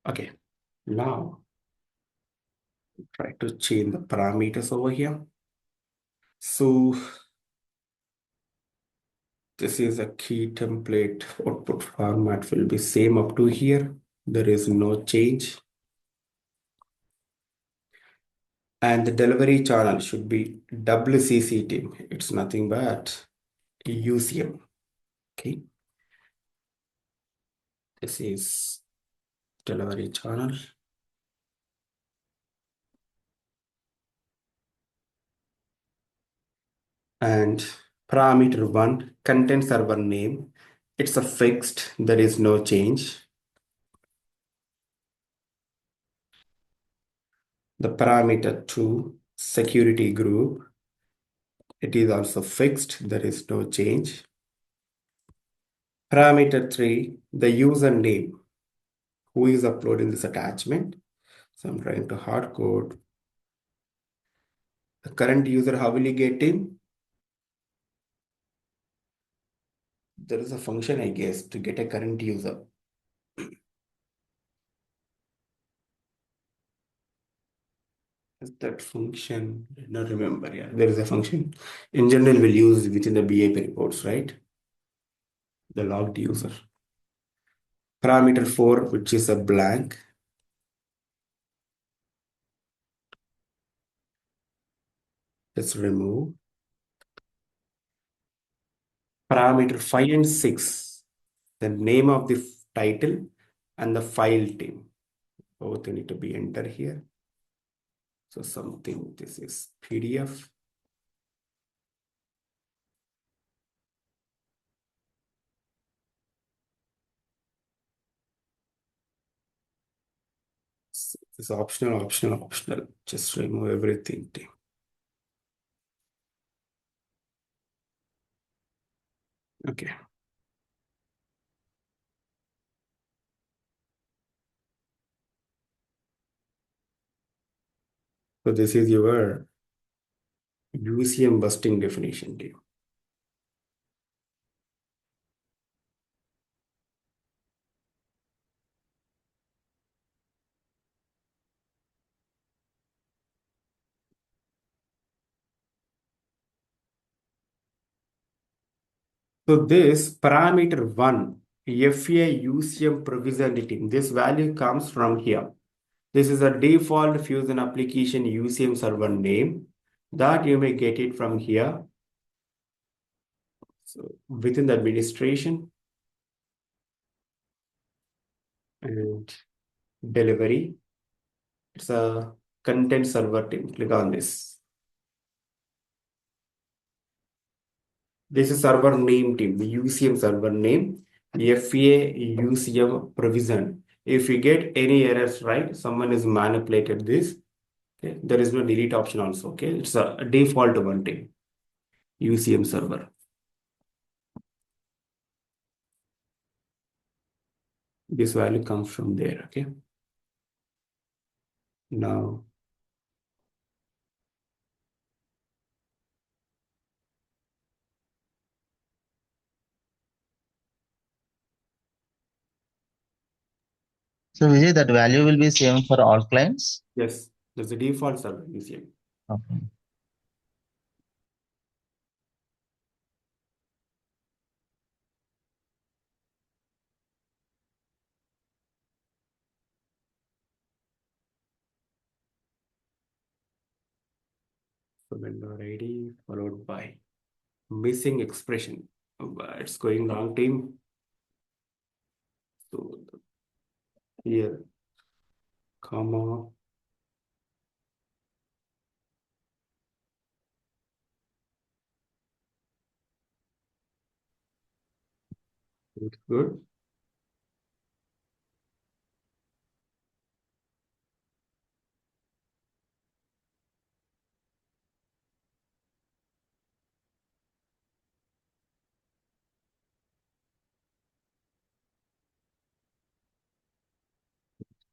Okay, now try to change the parameters over here. So this is a key template. Output format will be same up to here. There is no change. And the delivery channel should be WCC team. It's nothing but UCM. Okay. This is delivery channel. And parameter one, content server name. It's a fixed, there is no change. The parameter two, security group. It is also fixed, there is no change. Parameter three, the username. Who is uploading this attachment? So I'm trying to hard code. The current user, how will you get in? There is a function, I guess, to get a current user. Is that function? I don't remember. Yeah, there is a function. In general, we'll use within the BAP reports, right? The logged user. Parameter 4, which is a blank. Let's remove. Parameter 5 and 6, the name of the title and the file name. Both need to be entered here. So something, this is PDF. This is optional, optional, optional. Just remove everything. Okay. So this is your UCM busting definition. So this parameter one, FA UCM provisioning, this value comes from here. This is a default Fusion application UCM server name that you may get it from here. So within the administration and delivery, it's a content server team. Click on this. This is server name team, the UCM server name, FA UCM provision. If you get any errors, right, someone has manipulated this. Okay, there is no delete option also. Okay, it's a default one team, UCM server. This value comes from there. Okay, now So Vijay, that value will be same for all clients? yes, there's a default server UCM. Okay. So vendor ID followed by missing expression. It's going wrong team. So here, comma, good.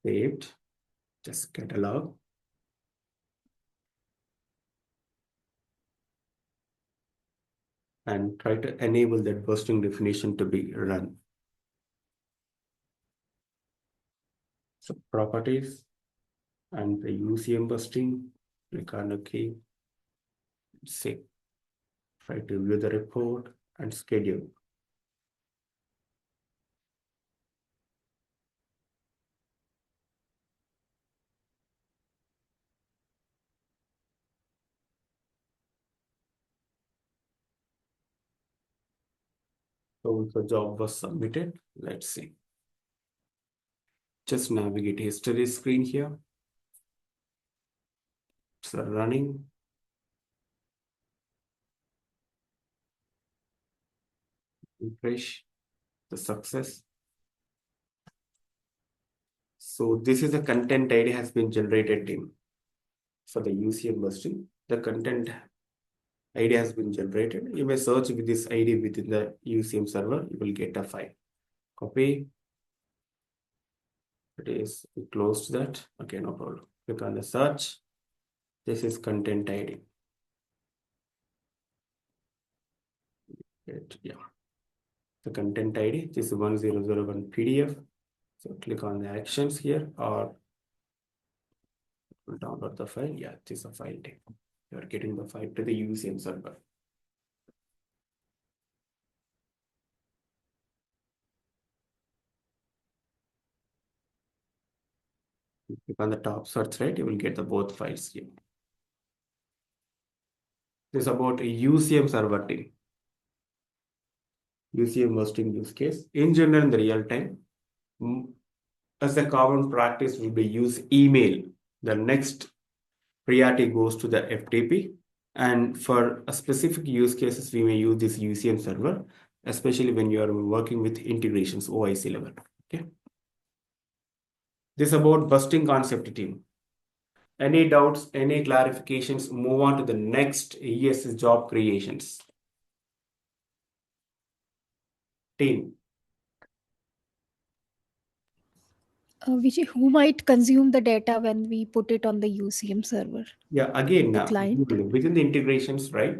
Saved. Just catalog. And try to enable that bursting definition to be run. So properties and the UCM busting, click on OK. Say, try to view the report and schedule. So the job was submitted. Let's see. Just navigate history screen here. It's running. Refresh the success. So this is the content ID has been generated in for the UCM busting. The content ID has been generated. You may search with this ID within the UCM server. You will get a file. Copy. It is closed that. Okay, no problem. Click on the search. This is content ID. Yeah. The content ID. This is 1001 PDF. So click on the actions here or download the file. Yeah, this is a file type. You are getting the file to the UCM server. Click on the top search, right? You will get the both files here. This is about a UCM server team. UCM hosting use case. In general, in the real time, as a common practice will be use email. The next priority goes to the FTP. And for a specific use cases, we may use this UCM server, especially when you are working with integrations, OIC level. Okay. This is about busting concept team. Any doubts, any clarifications, move on to the next ESS job creations. Team. Vijay, who might consume the data when we put it on the UCM server? Yeah, again, The client. within the integrations, right?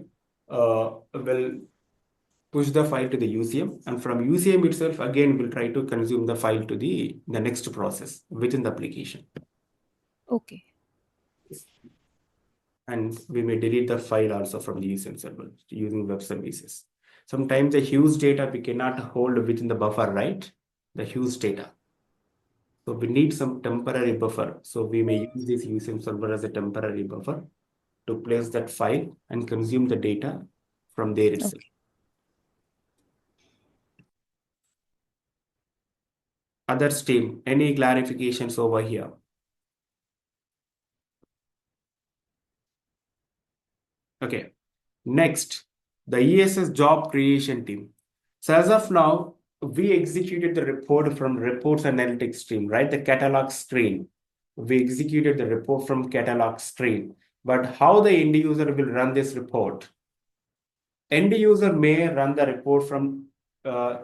Will push the file to the UCM, and from UCM itself, again, we'll try to consume the file to the next process within the application. Okay. And we may delete the file also from the UCM server using web services. Sometimes the huge data we cannot hold within the buffer, right? The huge data. So we need some temporary buffer. So we may use this UCM server as a temporary buffer to place that file and consume the data from there itself. Okay. Others team, any clarifications over here? Okay. Next, the ESS job creation team. So as of now, we executed the report from reports analytics stream, right? The catalog screen. We executed the report from catalog screen. But how the end user will run this report? End user may run the report from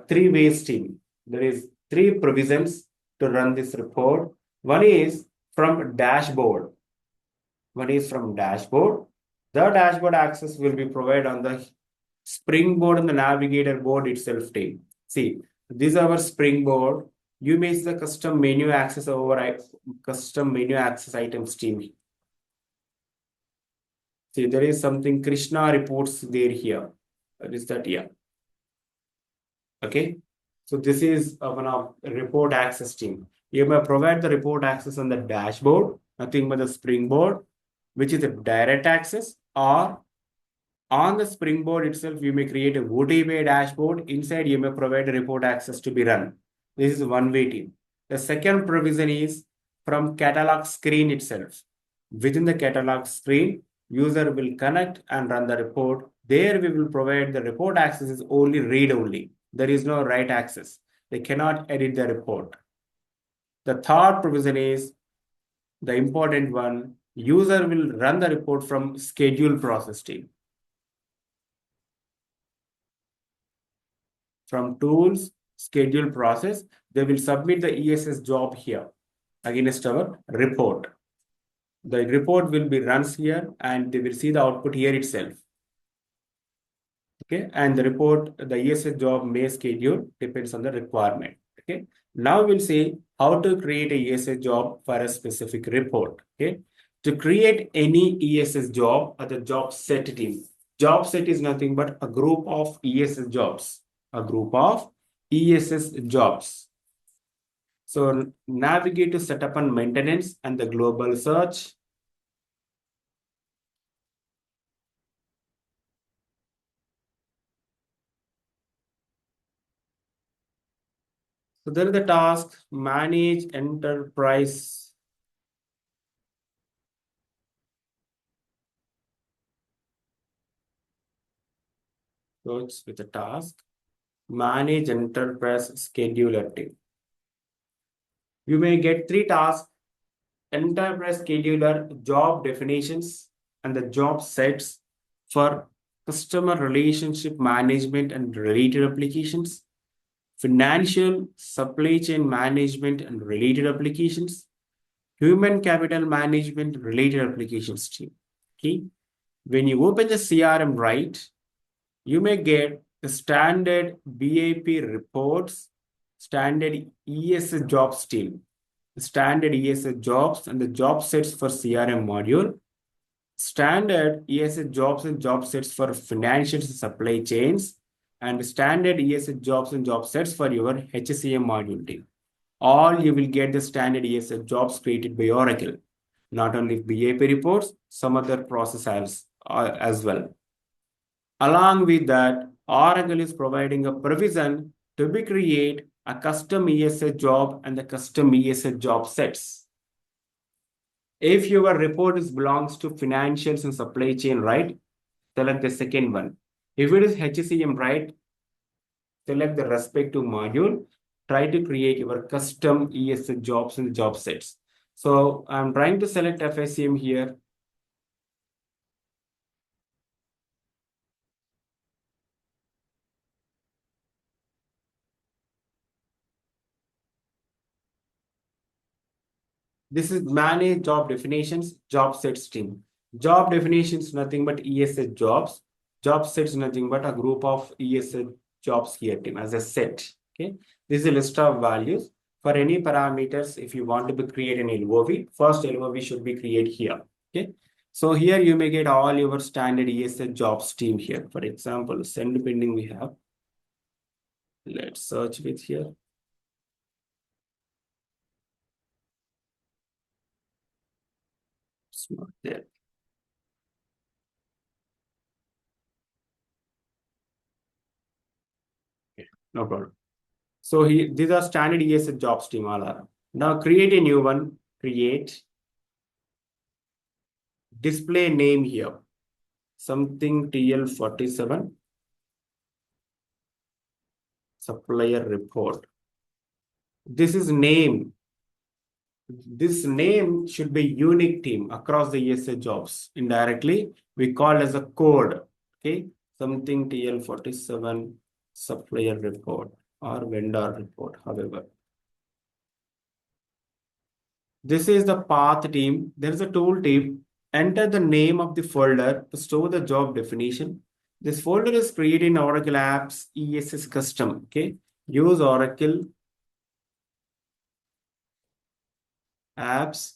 three ways team. There is three provisions to run this report. One is from dashboard. One is from dashboard. The dashboard access will be provided on the Springboard and the Navigator board itself team. See, this is our Springboard. You may see the custom menu access over custom menu access items team. See, there is something Krishna reports there here. What is that? Yeah. Okay. So this is one of report access team. You may provide the report access on the dashboard, nothing but the Springboard, which is a direct access, or on the Springboard itself, you may create a OTP dashboard. Inside, you may provide a report access to be run. This is one-way team. The second provision is from catalog screen itself. Within the catalog screen, user will connect and run the report. There we will provide the report access is only read only. There is no write access. They cannot edit the report. The third provision is the important one. User will run the report from schedule process team. From tools, schedule process, they will submit the ESS job here against our report. The report will be runs here and they will see the output here itself. Okay, and the report, the ESS job may schedule, depends on the requirement. Okay, Now we'll see how to create a ESS job for a specific report. Okay. To create any ESS job or the job set team. Job set is nothing but a group of ESS jobs. A group of ESS jobs. So navigate to setup and maintenance and the global search. So there is the task, manage enterprise. Search with the task, manage enterprise scheduler team. You may get 3 tasks, enterprise scheduler, job definitions, and the job sets for customer relationship management and related applications, financial supply chain management and related applications, human capital management related applications team. Okay. When you open the CRM right, you may get the standard BAP reports, standard ESS jobs team, standard ESS jobs and the job sets for CRM module, standard ESS jobs and job sets for financial supply chains, and standard ESS jobs and job sets for your HCM module team. All you will get the standard ESS jobs created by Oracle. Not only BAP reports, some other process as well. Along with that, Oracle is providing a provision to be create a custom ESS job and the custom ESS job sets. If your report belongs to financials and supply chain, right, select the second one. If it is HCM, right, select the respective module. Try to create your custom ESS jobs and job sets. So I'm trying to select FSCM here. This is manage job definitions, job sets team. Job definitions nothing but ESS jobs. Job sets nothing but a group of ESS jobs here team as a set. Okay. This is a list of values. For any parameters, if you want to create an LOV, first LOV should be created here. Okay. So here you may get all your standard ESS jobs team here. For example, send pending we have. Let's search with here. It's not there. Okay, no problem. So these are standard ESS jobs team all are. Now create a new one, create, display name here, something TL47, supplier report. This is name. This name should be unique team across the ESS jobs. Indirectly, we call as a code. Okay, something TL47 supplier report or vendor report, however. This is the path team. There is a tool tip. Enter the name of the folder to store the job definition. This folder is created in Oracle Apps ESS Custom. Okay, use Oracle Apps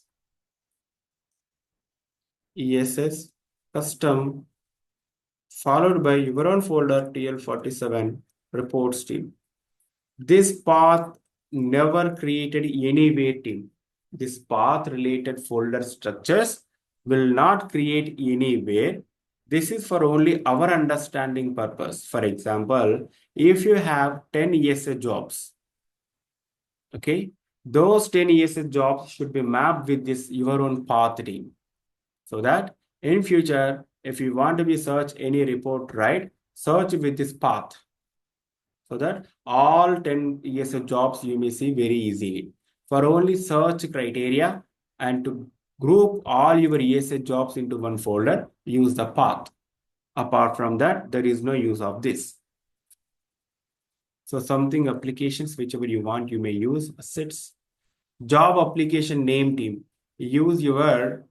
ESS Custom followed by your own folder TL47 reports team. This path never created anyway team. This path related folder structures will not create anywhere. This is for only our understanding purpose. For example, if you have 10 ESS jobs, okay, those 10 ESS jobs should be mapped with this your own path team. So that in future, if you want to be search any report, right, search with this path. So that all 10 ESS jobs you may see very easily. For only search criteria and to group all your ESS jobs into one folder, use the path. Apart from that, there is no use of this. So something applications, whichever you want, you may use assets. Job application name team. Use your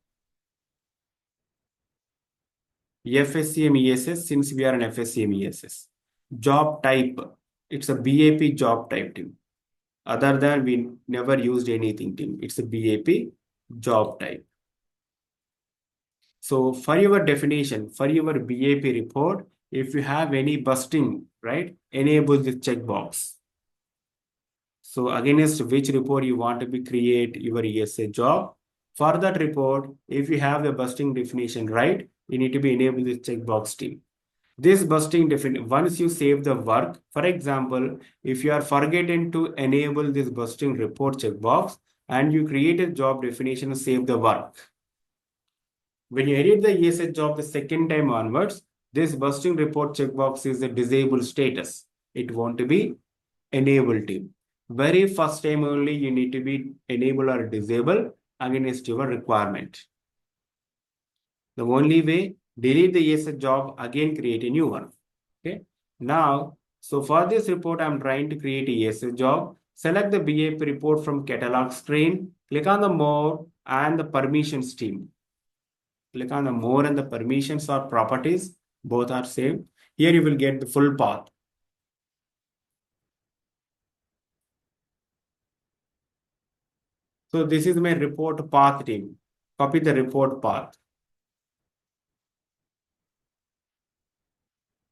FSCM ESS since we are an FSCM ESS. Job type. It's a BAP job type team. Other than we never used anything, team. It's a BAP job type. So for your definition, for your BAP report, if you have any busting, right, enable the checkbox. So against which report you want to be create your ESA job. For that report, if you have the busting definition right, you need to be enable the checkbox team. This busting definition, once you save the work, for example, if you are forgetting to enable this busting report checkbox and you create a job definition, save the work. When you edit the ESA job the second time onwards, this busting report checkbox is a disabled status. It won't be enabled team. Very first time only you need to be enable or disable against your requirement. The only way, delete the ESA job, again create a new one. Okay. Now, so for this report, I'm trying to create a ESA job. Select the BAP report from catalog screen. Click on the more and the permissions team. Click on the more and the permissions or properties. Both are same. Here you will get the full path. So this is my report path team. Copy the report path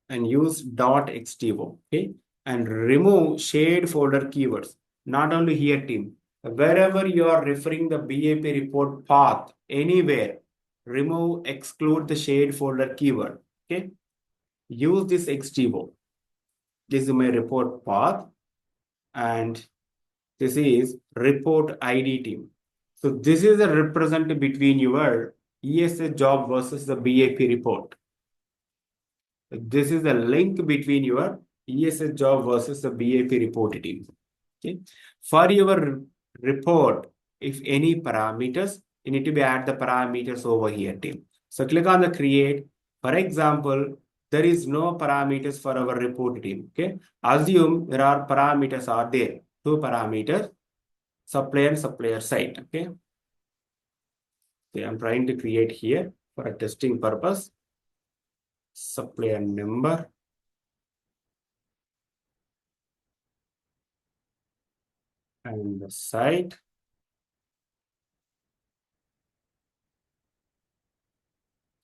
and use .xtvo, okay? And remove shared folder keywords. Not only here team, wherever you are referring the BAP report path, anywhere, remove, exclude the shared folder keyword, okay? Use this xtvo. This is my report path and this is report ID team. So this is a representative between your ESA job versus the BAP report. This is the link between your ESA job versus the BAP report team. Okay. For your report, if any parameters, you need to be add the parameters over here team. So click on the create. For example, there is no parameters for our report team. Okay. Assume there are parameters are there. Two parameters, supplier site. Okay. I'm trying to create here for a testing purpose. Supplier number. And the site.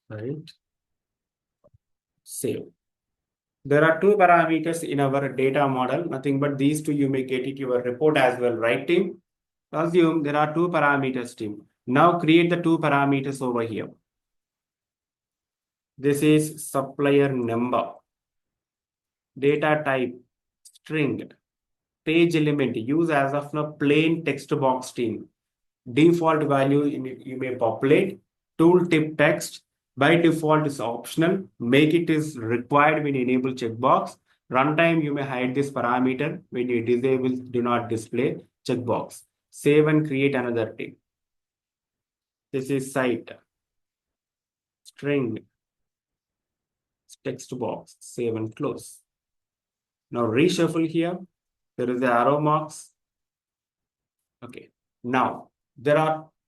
Right. Save. There are two parameters in our data model, nothing but these two, you may get it your report as well, right team? Assume there are two parameters team. Now create the two parameters over here. This is supplier number, data type, string, page element, use as of now plain text box team. Default value you may populate, tooltip text, by default is optional, make it is required when you enable checkbox. Runtime, you may hide this parameter. When you disable do not display checkbox. Save and create another tip. This is site, string, text box, save and close. Now reshuffle here. There is the arrow marks. Okay. Now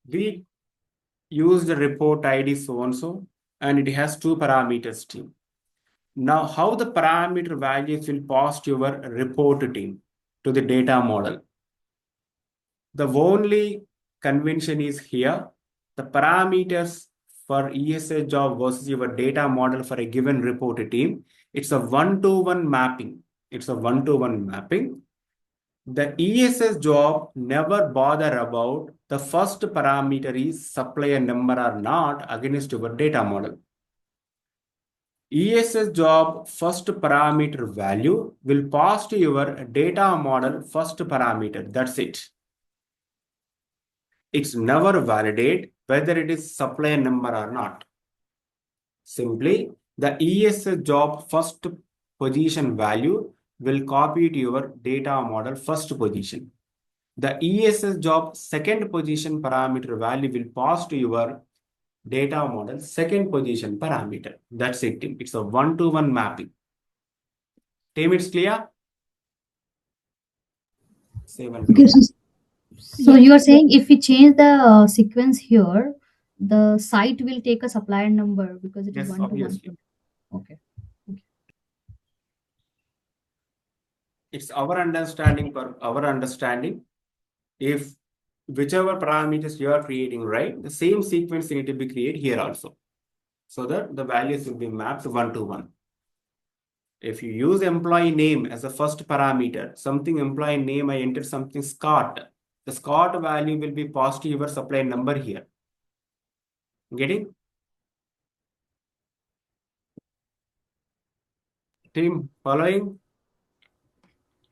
we use the report ID so and so, and it has two parameters team. Now, how the parameter values will pass to your report team to the data model. The only convention is here. The parameters for ESA job versus your data model for a given report team. It's a one-to-one mapping. It's a one-to-one mapping. The ESS job never bother about the first parameter is supplier number or not against your data model. ESS job first parameter value will pass to your data model first parameter. That's it. It's never validate whether it is supplier number or not. Simply, the ESS job first position value will copy to your data model first position. The ESS job second position parameter value will pass to your data model second position parameter. That's it, team. It's a one-to-one mapping. Team, it's clear? Save and Okay, close. so you are saying if we change the sequence here, the site will take a supplier number because it is Yes, one to one. obviously. Okay. It's our understanding, if whichever parameters you are creating, right, the same sequence need to be created here also, so that the values will be mapped one to one. If you use employee name as a first parameter, something employee name, I enter something Scott. The Scott value will be passed to your supply number here. Getting? Team following?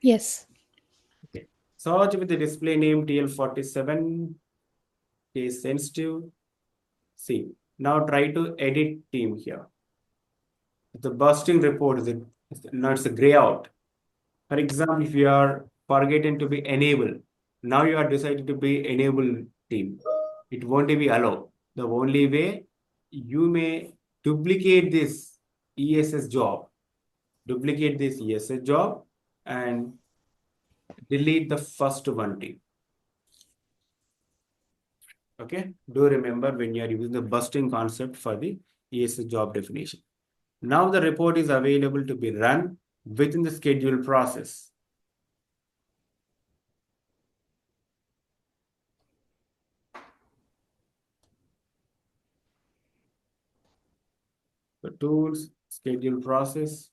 Yes. Okay. Search with the display name TL47, case sensitive. See, now try to edit team here. The busting report is now it's a gray out. For example, if you are forgetting to be enable, now you are decided to be enable team. It won't be allowed. The only way you may duplicate this ESS job, and delete the first one team. Okay, do remember when you are using the busting concept for the ESS job definition. Now the report is available to be run within the schedule process. The tools, schedule process,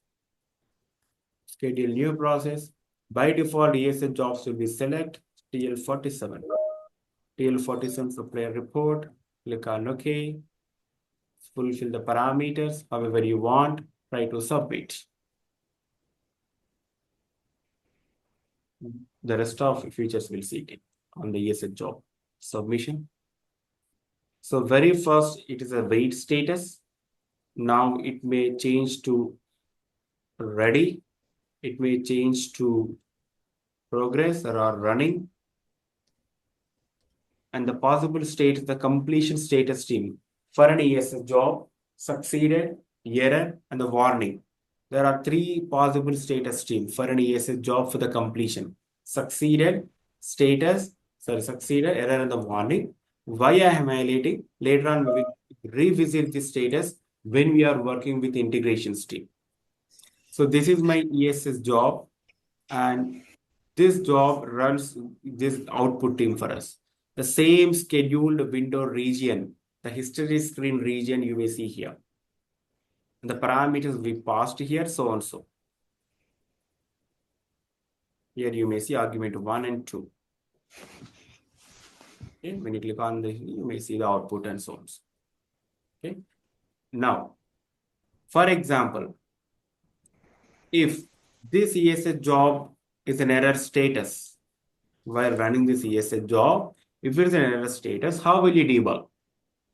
schedule new process. By default, ESS jobs will be select TL47. TL47 supplier report, click on OK. Fulfill the parameters however you want, try to submit. The rest of features will see it on the ESS job submission. So very first, it is a wait status. Now it may change to ready. It may change to progress or running. And the possible state is the completion status team. For an ESS job, succeeded, error, and the warning. There are three possible status team for an ESS job for the completion. Succeeded, succeeded, error, and the warning. Why I am highlighting? Later on, we will revisit the status when we are working with integrations team. So this is my ESS job, and this job runs this output team for us. The same scheduled window region, the history screen region you may see here. And the parameters we passed here, so and so. Here you may see argument 1 and 2. Okay, when you click on this, you may see the output and so on. Okay. Now, for example, if this ESS job is an error status, while running this ESS job, if it is an error status, how will you debug?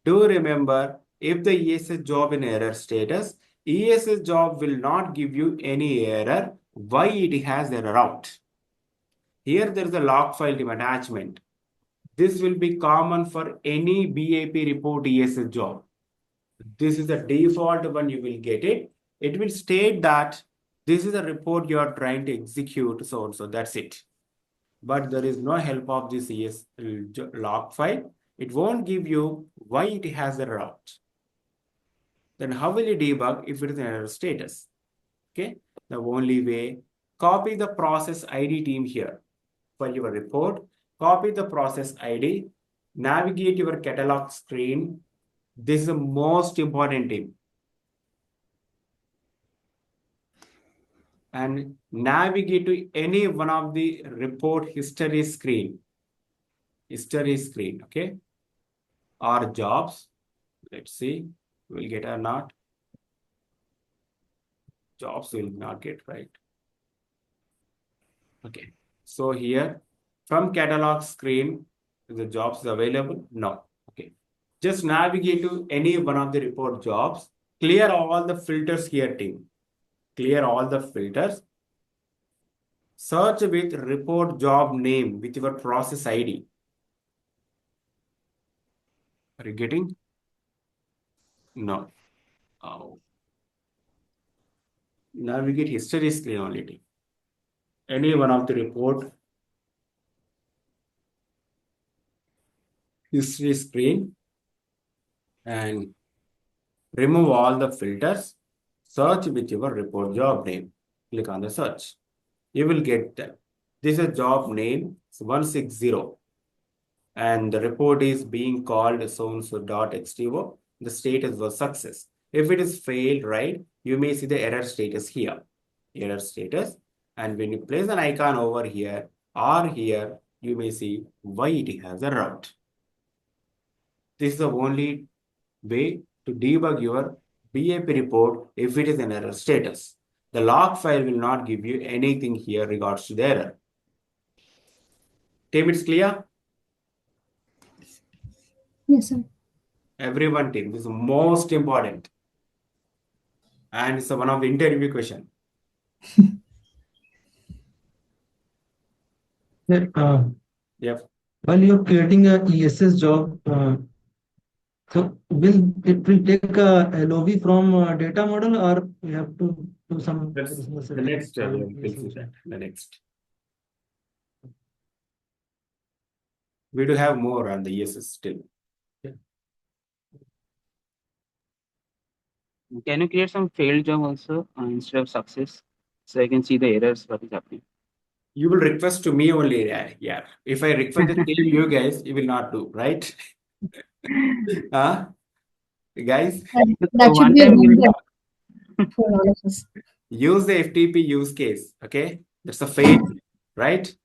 Do remember, if the ESS job in error status, ESS job will not give you any error, why it has error out. Here there is a log file team attachment. This will be common for any BAP report ESS job. This is the default one, you will get it. It will state that this is a report you are trying to execute, so and so, that's it. But there is no help of this ES log file. It won't give you why it has error out. Then how will you debug if it is an error status? Okay, the only way, copy the process ID team here for your report. Copy the process ID, navigate your catalog screen. This is the most important team. And navigate to any one of the report history screen. Okay? Or jobs. Let's see, we'll get or not. Jobs will not get, right? Okay. So here, from catalog screen, the jobs is available? No. Okay. Just navigate to any one of the report jobs. Clear all the filters here, team. Clear all the filters. Search with report job name with your process ID. Are you getting? No. Oh. Navigate history screen only. Any one of the report history screen and remove all the filters. Search with your report job name. Click on the search. You will get that. This is a job name, it's 160. And the report is being called so-and-so.xto. The status was success. If it is failed, right, you may see the error status here. Error status. And when you place an icon over here or here, you may see why it has a route. This is the only way to debug your BAP report if it is an error status. The log file will not give you anything here regards to the error. Team, it's clear? Yes, sir. Everyone, team, this is most important. And it's one of the interview question. Sir, Yep. while you're creating a ESS job, so it will take a LOV from data model, or we have to do some That's additional the setting next for we'll see ESS? that. The next. We do have more on the ESS still. Can you create some failed job also instead of success, so I can see the errors what is happening? You will request to me only, yeah. If I request it to you guys, you will not do, right? Huh? Guys, That So should one be a time good we'll one for all of us. use the FTP use case, okay? That's a fail, right?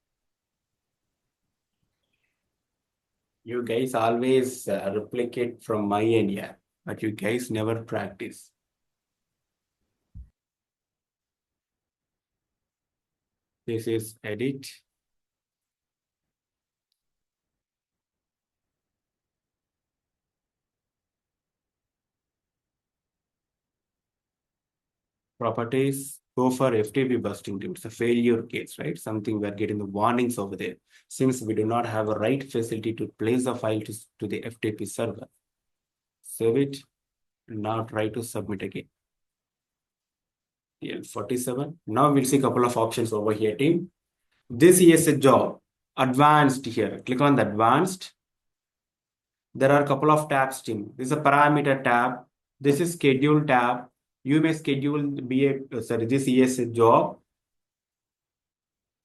You guys always replicate from my end, yeah, but you guys never practice. This is edit. Properties, go for FTP busting team. It's a failure case, right? Something we're getting the warnings over there. Since we do not have a right facility to place a file to the FTP server. Save it. Now try to submit again. TL47. Now we'll see a couple of options over here, team. This is a job. Advanced here. Click on the advanced. There are a couple of tabs, team. This is a parameter tab. This is schedule tab. You may schedule this ESS job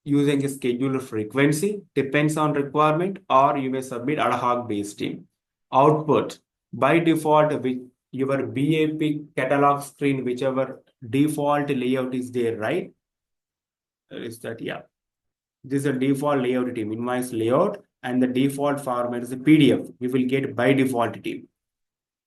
using a schedule frequency, depends on requirement, or you may submit ad hoc based team. Output, by default, with your BAP catalog screen, whichever default layout is there, right? Is that, yeah. This is a default layout team, invoice layout, and the default format is a PDF. You will get by default team,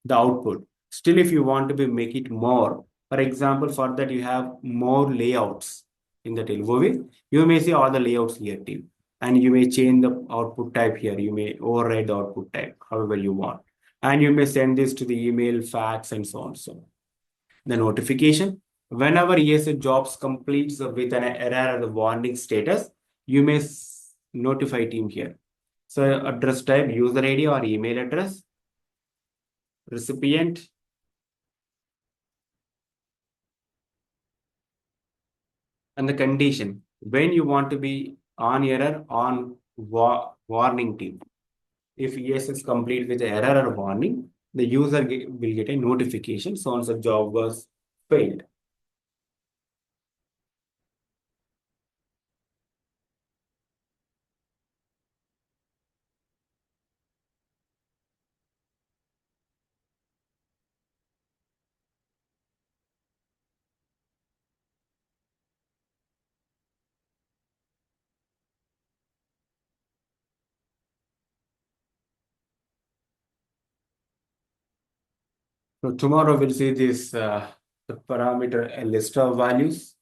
the output. Still, if you want to make it more, for example, for that you have more layouts in the LOV, you may see all the layouts here, team. And you may change the output type here. You may override the output type, however you want. And you may send this to the email, fax, and so on. So the notification, whenever ESS jobs completes with an error or the warning status, you may notify team here. So address type, user ID or email address, recipient, and the condition when you want to be on error on warning team. If ESS complete with error or warning, the user will get a notification so on the job was failed. So tomorrow we'll see this the parameter a list of values,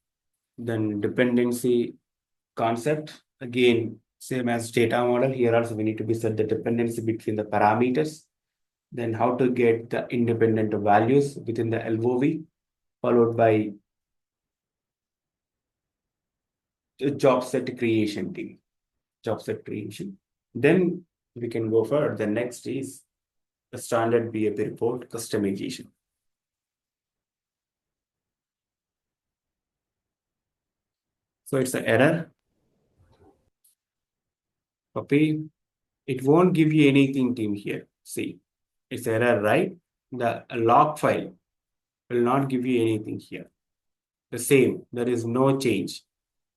then dependency concept. Again, same as data model. Here also we need to be set the dependency between the parameters. Then how to get the independent values within the LOV, followed by job set creation team. Job set creation. Then we can go for the next is the standard BAP report customization. So it's an error. Copy. It won't give you anything team here. See, it's error, right? The log file will not give you anything here. The same, there is no change.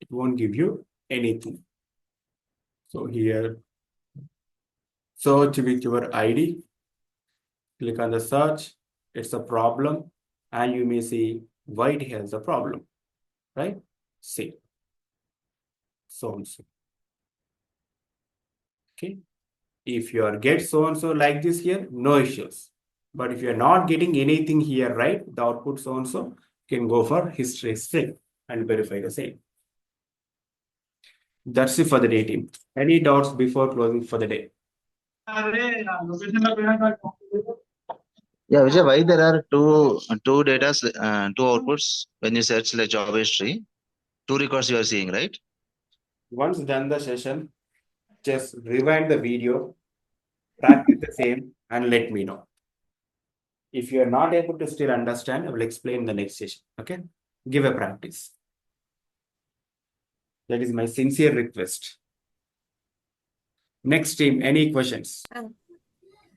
It won't give you anything. So here, search with your ID. Click on the search. It's a problem. And you may see why it has a problem. Right? See. So and so. Okay. If you are get so and so like this here, no issues. But if you are not getting anything here, right, the output so and so, you can go for history string and verify the same. That's it for the day, team. Any doubts before closing for the day? Yeah, Vijay, why there are two data, two outputs when you search the job history? Two records you are seeing, right? Once done the session, just rewind the video, practice the same, and let me know. If you are not able to still understand, I will explain the next session. Okay? Give a practice. That is my sincere request. Next team, any questions?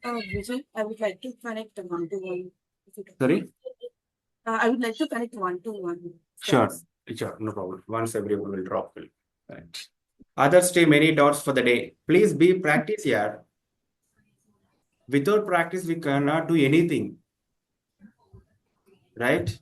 Vijay, I would like to connect the one-to-one. Sorry? I would like to connect one-to-one. Sure, no problem. Once everyone will drop. Right. Others team, any doubts for the day? Please be practice here. Without practice, we cannot do anything. Right?